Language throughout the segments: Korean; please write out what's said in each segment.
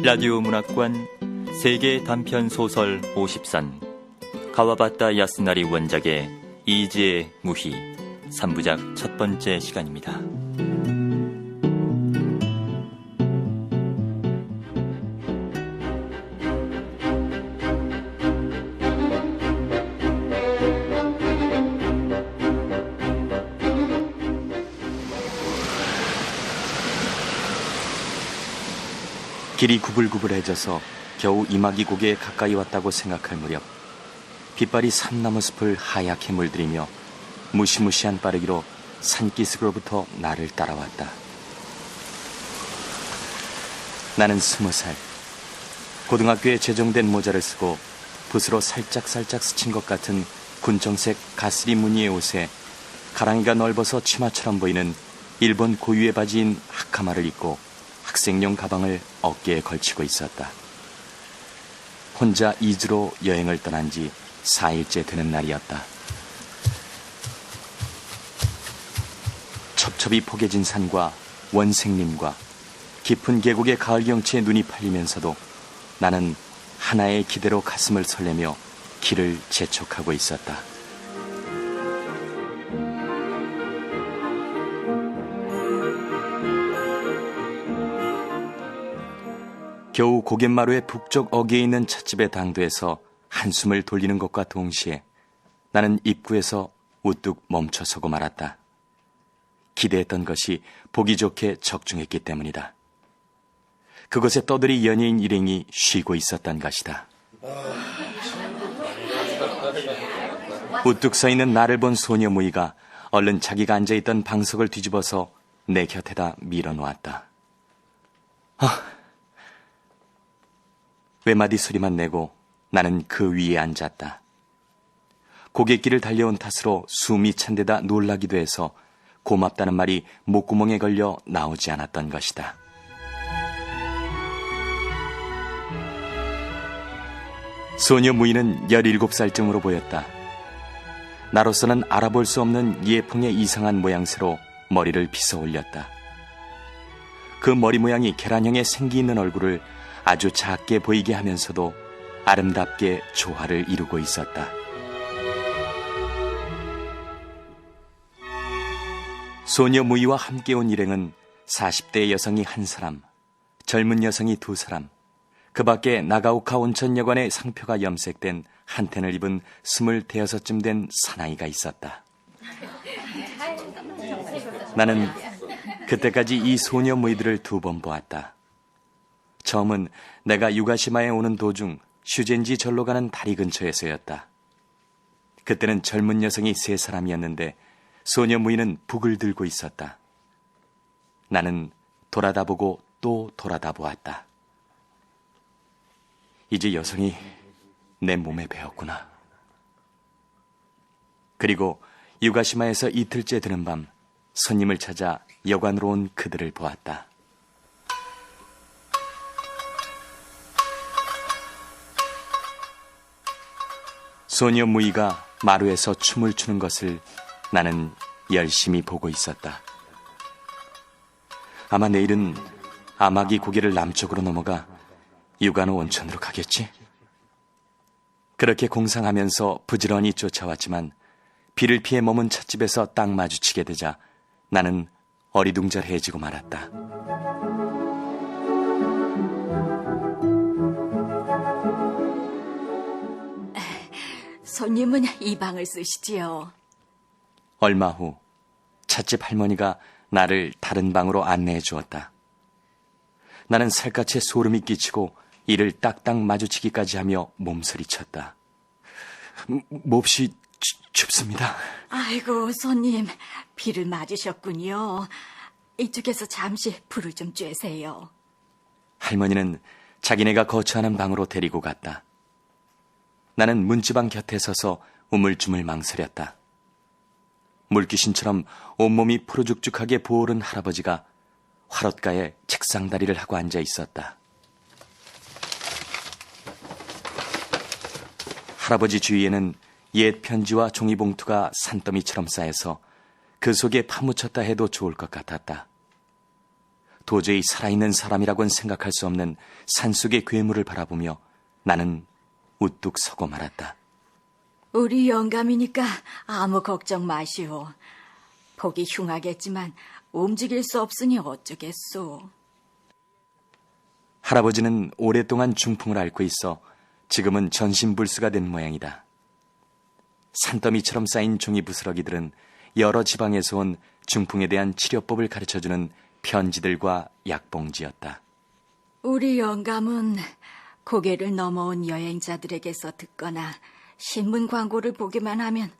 라디오 문학관 세계 단편 소설 50선 가와바타 야스나리 원작의 이지의 무희 3부작 첫 번째 시간입니다. 길이 구불구불해져서 겨우 이마기 고개에 가까이 왔다고 생각할 무렵 빛발이 삼나무 숲을 하얗게 물들이며 무시무시한 빠르기로 산기슭으로부터 나를 따라왔다. 나는 20살. 고등학교에 제정된 모자를 쓰고 붓으로 살짝살짝 스친 것 같은 군청색 가스리 무늬의 옷에 가랑이가 넓어서 치마처럼 보이는 일본 고유의 바지인 하카마를 입고 학생용 가방을 어깨에 걸치고 있었다. 혼자 이주로 여행을 떠난 지 4일째 되는 날이었다. 첩첩이 포개진 산과 원생림과 깊은 계곡의 가을 경치에 눈이 팔리면서도 나는 하나의 기대로 가슴을 설레며 길을 재촉하고 있었다. 겨우 고갯마루의 북쪽 어귀에 있는 찻집의 당도에서 한숨을 돌리는 것과 동시에 나는 입구에서 우뚝 멈춰서고 말았다. 기대했던 것이 보기 좋게 적중했기 때문이다. 그곳에 떠들이 연예인 일행이 쉬고 있었던 것이다. 우뚝 서 있는 나를 본 소녀 무희가 얼른 자기가 앉아있던 방석을 뒤집어서 내 곁에다 밀어놓았다. 외마디 소리만 내고 나는 그 위에 앉았다. 고갯길을 달려온 탓으로 숨이 찬 데다 놀라기도 해서 고맙다는 말이 목구멍에 걸려 나오지 않았던 것이다. 소녀 무희는 17살쯤으로 보였다. 나로서는 알아볼 수 없는 예풍의 이상한 모양새로 머리를 빗어 올렸다. 그 머리 모양이 계란형의 생기 있는 얼굴을 아주 작게 보이게 하면서도 아름답게 조화를 이루고 있었다. 소녀 무희와 함께 온 일행은 40대 여성이 1사람, 젊은 여성이 2사람, 그 밖에 나가오카 온천여관의 상표가 염색된 한텐을 입은 25쯤 된 사나이가 있었다. 나는 그때까지 이 소녀 무희들을 2번 보았다. 처음은 내가 유가시마에 오는 도중 슈젠지 절로 가는 다리 근처에서였다. 그때는 젊은 여성이 3사람이었는데 소녀 무희는 북을 들고 있었다. 나는 돌아다보고 또 돌아다보았다. 이제 여성이 내 몸에 배었구나. 그리고 유가시마에서 이틀째 되는 밤 손님을 찾아 여관으로 온 그들을 보았다. 소녀 무희가 마루에서 춤을 추는 것을 나는 열심히 보고 있었다. 아마 내일은 아마기 고개를 남쪽으로 넘어가 유가노 온천으로 가겠지? 그렇게 공상하면서 부지런히 쫓아왔지만 비를 피해 머문 찻집에서 딱 마주치게 되자 나는 어리둥절해지고 말았다. 손님은 이 방을 쓰시지요. 얼마 후 찻집 할머니가 나를 다른 방으로 안내해 주었다. 나는 살갗에 소름이 끼치고 이를 딱딱 마주치기까지 하며 몸서리쳤다. 몹시 춥습니다. 아이고, 손님, 비를 맞으셨군요. 이쪽에서 잠시 불을 좀 쬐세요. 할머니는 자기네가 거처하는 방으로 데리고 갔다. 나는 문지방 곁에 서서 우물쭈물 망설였다. 물귀신처럼 온몸이 푸르죽죽하게 부어오른 할아버지가 화롯가에 책상 다리를 하고 앉아 있었다. 할아버지 주위에는 옛 편지와 종이봉투가 산더미처럼 쌓여서 그 속에 파묻혔다 해도 좋을 것 같았다. 도저히 살아있는 사람이라고는 생각할 수 없는 산속의 괴물을 바라보며 나는 우뚝 서고 말았다. 우리 영감이니까 아무 걱정 마시오. 보기 흉하겠지만 움직일 수 없으니 어쩌겠소. 할아버지는 오랫동안 중풍을 앓고 있어 지금은 전신불수가 된 모양이다. 산더미처럼 쌓인 종이 부스러기들은 여러 지방에서 온 중풍에 대한 치료법을 가르쳐주는 편지들과 약봉지였다. 우리 영감은 고개를 넘어온 여행자들에게서 듣거나 신문 광고를 보기만 하면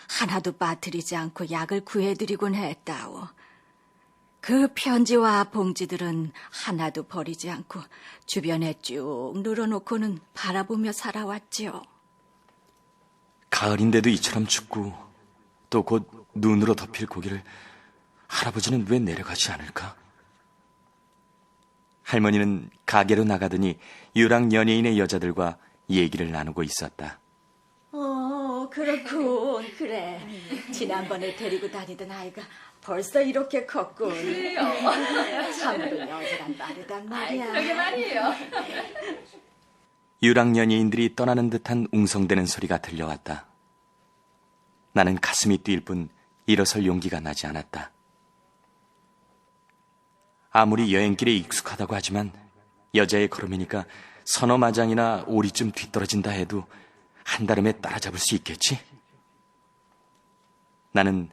하나도 빠뜨리지 않고 약을 구해드리곤 했다오. 그 편지와 봉지들은 하나도 버리지 않고 주변에 쭉 늘어놓고는 바라보며 살아왔지요. 가을인데도 이처럼 춥고 또 곧 눈으로 덮일 고개를 할아버지는 왜 내려가지 않을까? 할머니는 가게로 나가더니 유랑 연예인의 여자들과 얘기를 나누고 있었다. 그렇군. 그래. 지난번에 데리고 다니던 아이가 벌써 이렇게 컸군. 그래요. 참으로 여자란 빠르단 말이야. 그러게 말이에요. 유랑 연예인들이 떠나는 듯한 웅성대는 소리가 들려왔다. 나는 가슴이 뛰일 뿐 일어설 용기가 나지 않았다. 아무리 여행길에 익숙하다고 하지만 여자의 걸음이니까 서너 마장이나 오리쯤 뒤떨어진다 해도 한달음에 따라잡을 수 있겠지? 나는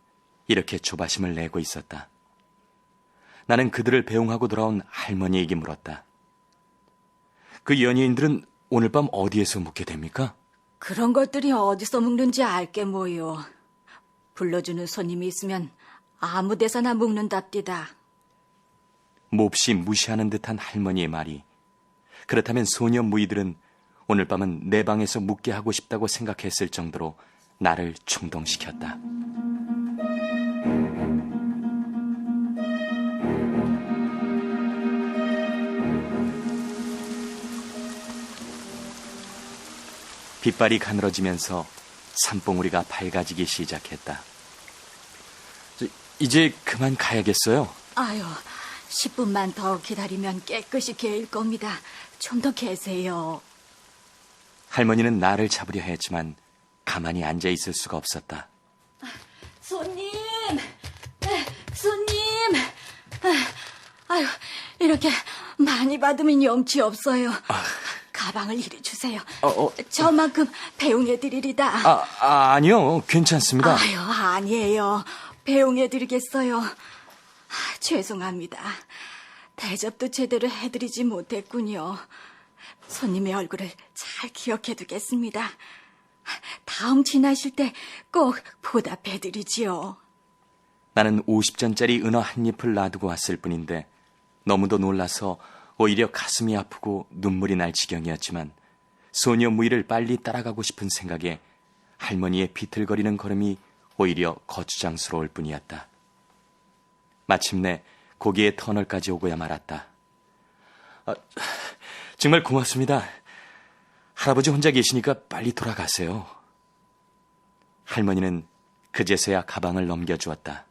이렇게 조바심을 내고 있었다. 나는 그들을 배웅하고 돌아온 할머니에게 물었다. 그 연예인들은 오늘 밤 어디에서 묵게 됩니까? 그런 것들이 어디서 묵는지 알게 뭐요. 불러주는 손님이 있으면 아무 데서나 묵는답디다. 몹시 무시하는 듯한 할머니의 말이 그렇다면 소녀 무이들은 오늘 밤은 내 방에서 묵게 하고 싶다고 생각했을 정도로 나를 충동시켰다. 빛발이 가늘어지면서 산봉우리가 밝아지기 시작했다. 이제 그만 가야겠어요. 아유, 10분만 더 기다리면 깨끗이 개일 겁니다. 좀 더 계세요. 할머니는 나를 잡으려 했지만 가만히 앉아 있을 수가 없었다. 손님! 손님! 아유, 이렇게 많이 받으면 염치 없어요. 가방을 이리 주세요. 저만큼 배웅해드리리다. 아니요. 괜찮습니다. 아유, 아니에요. 배웅해드리겠어요. 죄송합니다. 대접도 제대로 해드리지 못했군요. 손님의 얼굴을 잘 기억해두겠습니다. 다음 지나실 때 꼭 보답해드리지요. 나는 50전짜리 은어 한 잎을 놔두고 왔을 뿐인데 너무도 놀라서 오히려 가슴이 아프고 눈물이 날 지경이었지만 소녀 무이를 빨리 따라가고 싶은 생각에 할머니의 비틀거리는 걸음이 오히려 거추장스러울 뿐이었다. 마침내 고기의 터널까지 오고야 말았다. 정말 고맙습니다. 할아버지 혼자 계시니까 빨리 돌아가세요. 할머니는 그제서야 가방을 넘겨주었다.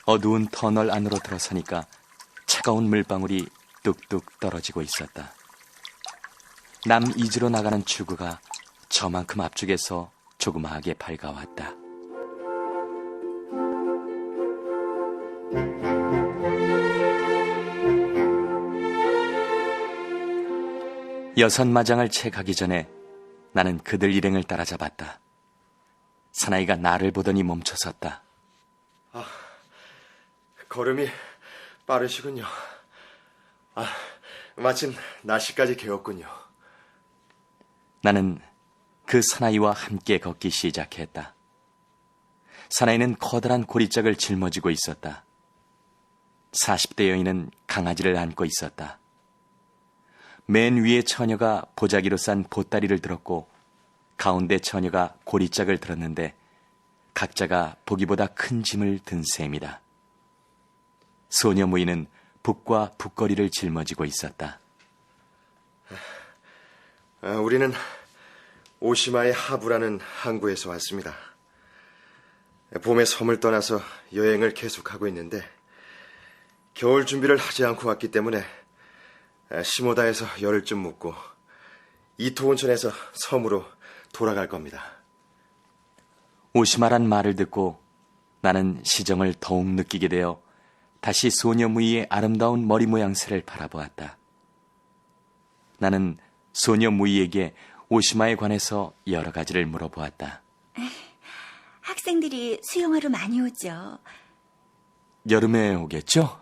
어두운 터널 안으로 들어서니까 차가운 물방울이 뚝뚝 떨어지고 있었다. 남이지로 나가는 출구가 저만큼 앞쪽에서 조그마하게 밝아왔다. 여섯 마장을 채 가기 전에 나는 그들 일행을 따라잡았다. 사나이가 나를 보더니 멈춰섰다. 걸음이 빠르시군요. 마침 날씨까지 개었군요. 나는 그 사나이와 함께 걷기 시작했다. 사나이는 커다란 고리짝을 짊어지고 있었다. 40대 여인은 강아지를 안고 있었다. 맨 위에 처녀가 보자기로 싼 보따리를 들었고 가운데 처녀가 고리짝을 들었는데 각자가 보기보다 큰 짐을 든 셈이다. 소녀 무이는 북과 북거리를 짊어지고 있었다. 우리는 오시마의 하부라는 항구에서 왔습니다. 봄에 섬을 떠나서 여행을 계속하고 있는데 겨울 준비를 하지 않고 왔기 때문에 시모다에서 열흘 좀 묵고 이토 온천에서 섬으로 돌아갈 겁니다. 오시마란 말을 듣고 나는 시정을 더욱 느끼게 되어 다시 소녀 무이의 아름다운 머리 모양새를 바라보았다. 나는 소녀 무이에게 오시마에 관해서 여러 가지를 물어보았다. 학생들이 수영하러 많이 오죠. 여름에 오겠죠?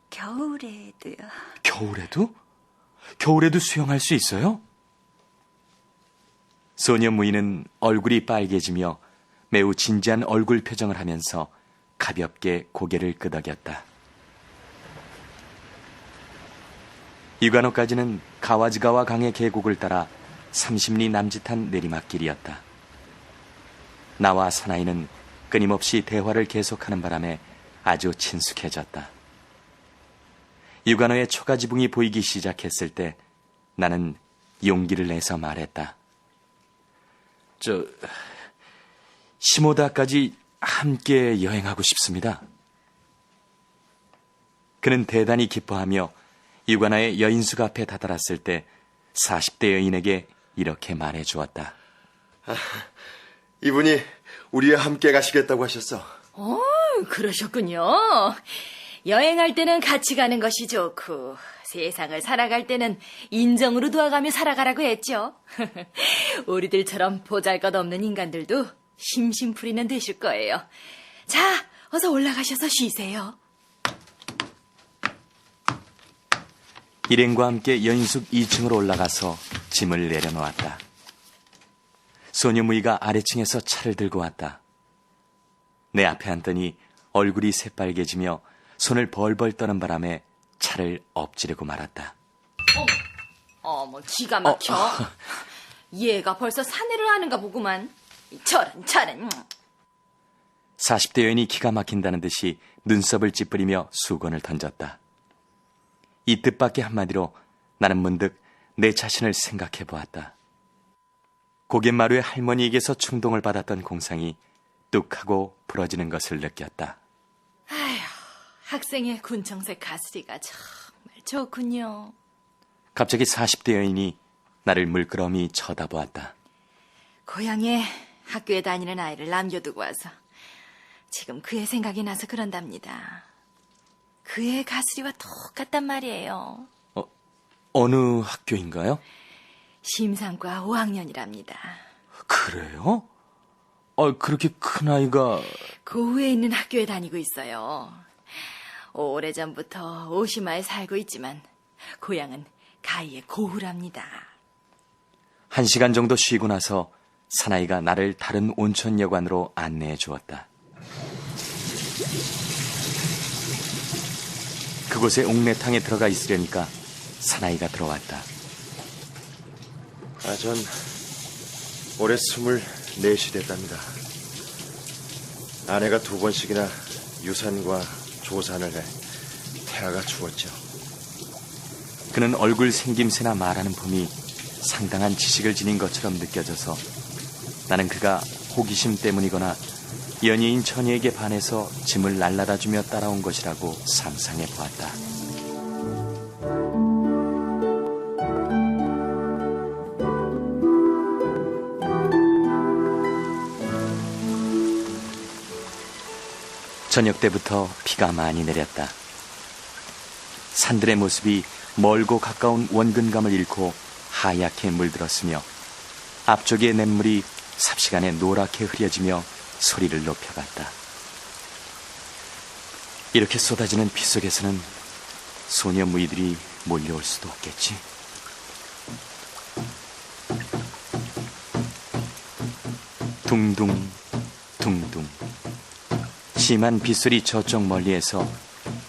겨울에도요. 겨울에도? 겨울에도 수영할 수 있어요? 소녀 무이는 얼굴이 빨개지며 매우 진지한 얼굴 표정을 하면서 가볍게 고개를 끄덕였다. 유가노까지는 가와즈가와 강의 계곡을 따라 30리 남짓한 내리막길이었다. 나와 사나이는 끊임없이 대화를 계속하는 바람에 아주 친숙해졌다. 유가노의 초가지붕이 보이기 시작했을 때 나는 용기를 내서 말했다. 시모다까지 함께 여행하고 싶습니다. 그는 대단히 기뻐하며 유가나의 여인숙 앞에 다다랐을 때 40대 여인에게 이렇게 말해주었다. 이분이 우리와 함께 가시겠다고 하셨어. 그러셨군요. 여행할 때는 같이 가는 것이 좋고 세상을 살아갈 때는 인정으로 도와가며 살아가라고 했죠. 우리들처럼 보잘것없는 인간들도 심심풀이는 되실 거예요. 자, 어서 올라가셔서 쉬세요. 일행과 함께 여인숙 2층으로 올라가서 짐을 내려놓았다. 소녀무이가 아래층에서 차를 들고 왔다. 내 앞에 앉더니 얼굴이 새빨개지며 손을 벌벌 떠는 바람에 차를 엎지르고 말았다. 어머, 기가 막혀. 얘가 벌써 사내를 하는가 보구만. 저런. 40대 여인이 기가 막힌다는 듯이 눈썹을 찌푸리며 수건을 던졌다. 이 뜻밖의 한마디로 나는 문득 내 자신을 생각해 보았다. 고갯마루에 할머니에게서 충동을 받았던 공상이 뚝하고 부러지는 것을 느꼈다. 학생의 군청색 가스리가 정말 좋군요. 갑자기 40대 여인이 나를 물끄러미 쳐다보았다. 고향에 학교에 다니는 아이를 남겨두고 와서 지금 그의 생각이 나서 그런답니다. 그의 가스리와 똑같단 말이에요. 어느 학교인가요? 심상과 5학년이랍니다. 그래요? 그렇게 큰 아이가... 고우에 있는 학교에 다니고 있어요. 오래전부터 오시마에 살고 있지만 고향은 가이의 고우랍니다. 1시간 정도 쉬고 나서 사나이가 나를 다른 온천 여관으로 안내해 주었다. 그곳에 옥내탕에 들어가 있으려니까 사나이가 들어왔다. 전 올해 24시 됐답니다. 아내가 2번씩이나 유산과 조산을 해 태아가 죽었죠. 그는 얼굴 생김새나 말하는 폼이 상당한 지식을 지닌 것처럼 느껴져서 나는 그가 호기심 때문이거나 연예인 처녀에게 반해서 짐을 날라다 주며 따라온 것이라고 상상해 보았다. 저녁 때부터 비가 많이 내렸다. 산들의 모습이 멀고 가까운 원근감을 잃고 하얗게 물들었으며 앞쪽의 냇물이 삽시간에 노랗게 흐려지며 소리를 높여갔다. 이렇게 쏟아지는 비 속에서는 소녀 무이들이 몰려올 수도 없겠지. 둥둥 둥둥 심한 빗소리 저쪽 멀리에서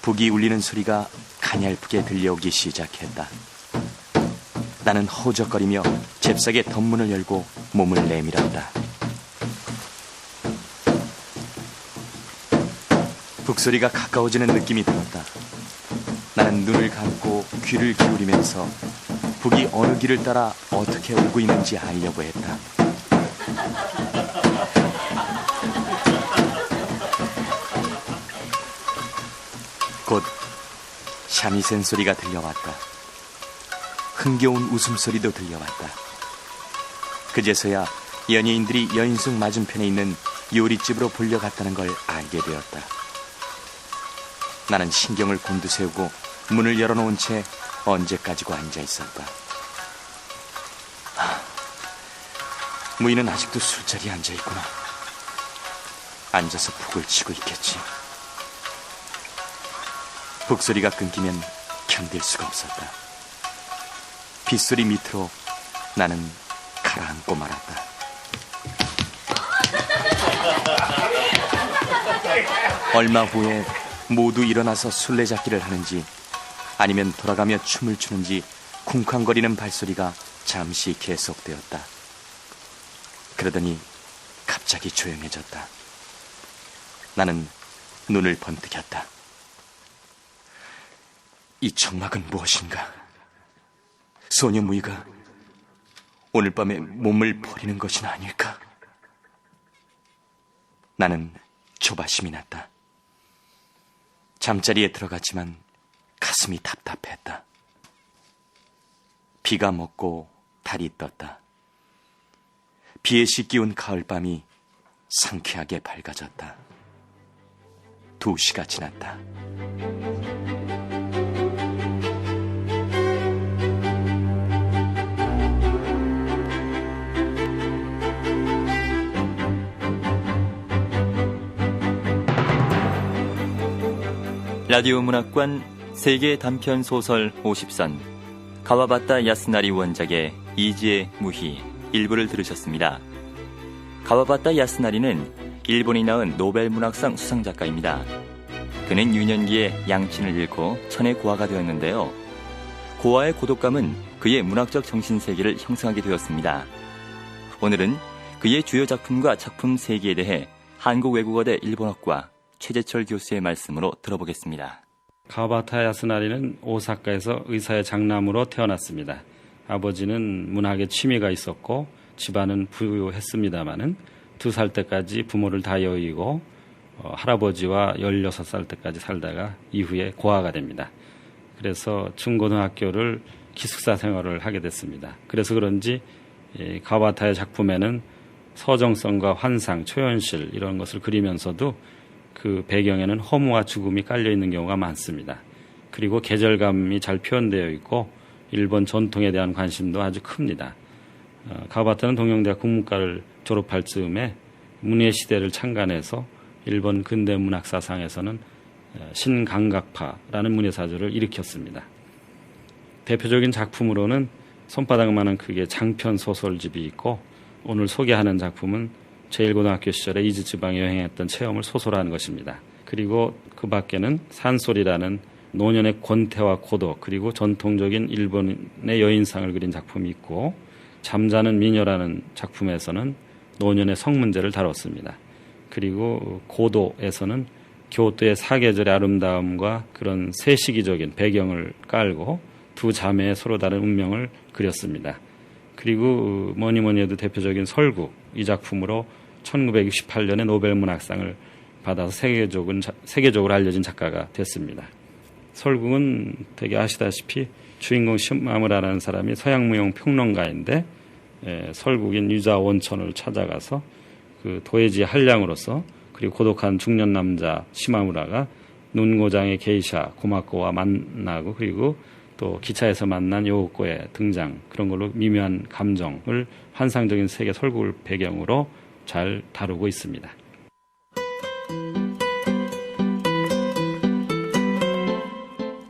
북이 울리는 소리가 가냘프게 들려오기 시작했다. 나는 허우적거리며 잽싸게 덧문을 열고 몸을 내밀었다. 북소리가 가까워지는 느낌이 들었다. 나는 눈을 감고 귀를 기울이면서 북이 어느 길을 따라 어떻게 오고 있는지 알려고 했다. 곧 삼이센 소리가 들려왔다. 흥겨운 웃음소리도 들려왔다. 그제서야 연예인들이 여인숙 맞은편에 있는 요리집으로 불려갔다는 걸 알게 되었다. 나는 신경을 곤두세우고 문을 열어놓은 채 언제까지고 앉아있었다. 무인은 아직도 술자리에 앉아있구나. 앉아서 푹을 치고 있겠지. 북소리가 끊기면 견딜 수가 없었다. 빗소리 밑으로 나는 가라앉고 말았다. 얼마 후에 모두 일어나서 술래잡기를 하는지 아니면 돌아가며 춤을 추는지 쿵쾅거리는 발소리가 잠시 계속되었다. 그러더니 갑자기 조용해졌다. 나는 눈을 번뜩였다. 이 청막은 무엇인가? 소녀 무희가 오늘 밤에 몸을 버리는 것은 아닐까? 나는 조바심이 났다. 잠자리에 들어갔지만 가슴이 답답했다. 비가 먹고 달이 떴다. 비에 씻기운 가을밤이 상쾌하게 밝아졌다. 2시가 지났다. 라디오 문학관 세계 단편 소설 50선 가와바타 야스나리 원작의 이지의 무희 일부를 들으셨습니다. 가와바타 야스나리는 일본이 낳은 노벨 문학상 수상작가입니다. 그는 유년기에 양친을 잃고 천의 고아가 되었는데요. 고아의 고독감은 그의 문학적 정신세계를 형성하게 되었습니다. 오늘은 그의 주요 작품과 작품 세계에 대해 한국외국어대 일본어과 최재철 교수의 말씀으로 들어보겠습니다. 가와바타 야스나리는 오사카에서 의사의 장남으로 태어났습니다. 아버지는 문학에 취미가 있었고 집안은 부유했습니다마는 2살 때까지 부모를 다 여의고 할아버지와 16살 때까지 살다가 이후에 고아가 됩니다. 그래서 중고등학교를 기숙사 생활을 하게 됐습니다. 그래서 그런지 가와바타의 작품에는 서정성과 환상, 초현실 이런 것을 그리면서도 그 배경에는 허무와 죽음이 깔려있는 경우가 많습니다. 그리고 계절감이 잘 표현되어 있고 일본 전통에 대한 관심도 아주 큽니다. 가와바타는 동경대학 국문과를 졸업할 즈음에 문예 시대를 창간해서 일본 근대 문학 사상에서는 신감각파라는 문예사조를 일으켰습니다. 대표적인 작품으로는 손바닥만한 크기의 장편 소설집이 있고 오늘 소개하는 작품은 제1고등학교 시절에 이즈 지방에 여행했던 체험을 소설화한 것입니다. 그리고 그 밖에는 산소리라는 노년의 권태와 고독 그리고 전통적인 일본의 여인상을 그린 작품이 있고 잠자는 미녀라는 작품에서는 노년의 성 문제를 다뤘습니다. 그리고 고도에서는 교토의 사계절의 아름다움과 그런 세시기적인 배경을 깔고 2 자매의 서로 다른 운명을 그렸습니다. 그리고 뭐니 해도 대표적인 설국 이 작품으로 1968년에 노벨 문학상을 받아서 세계적으로 알려진 작가가 됐습니다. 설국은 되게 아시다시피 주인공 시마무라라는 사람이 서양무용 평론가인데 설국인 유자 원천을 찾아가서 그 도해지의 한량으로서 그리고 고독한 중년 남자 시마무라가 눈고장의 게이샤 고마코와 만나고 그리고 또 기차에서 만난 요코의 등장 그런 걸로 미묘한 감정을 환상적인 세계 설국을 배경으로 잘 다루고 있습니다.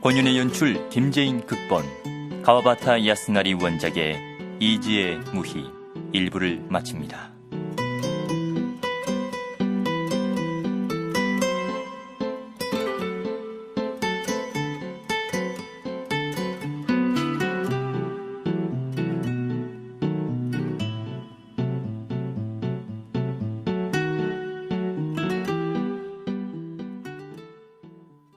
권윤의 연출 김재인 극본 가와바타 야스나리 원작의 이지의 무희 일부를 마칩니다.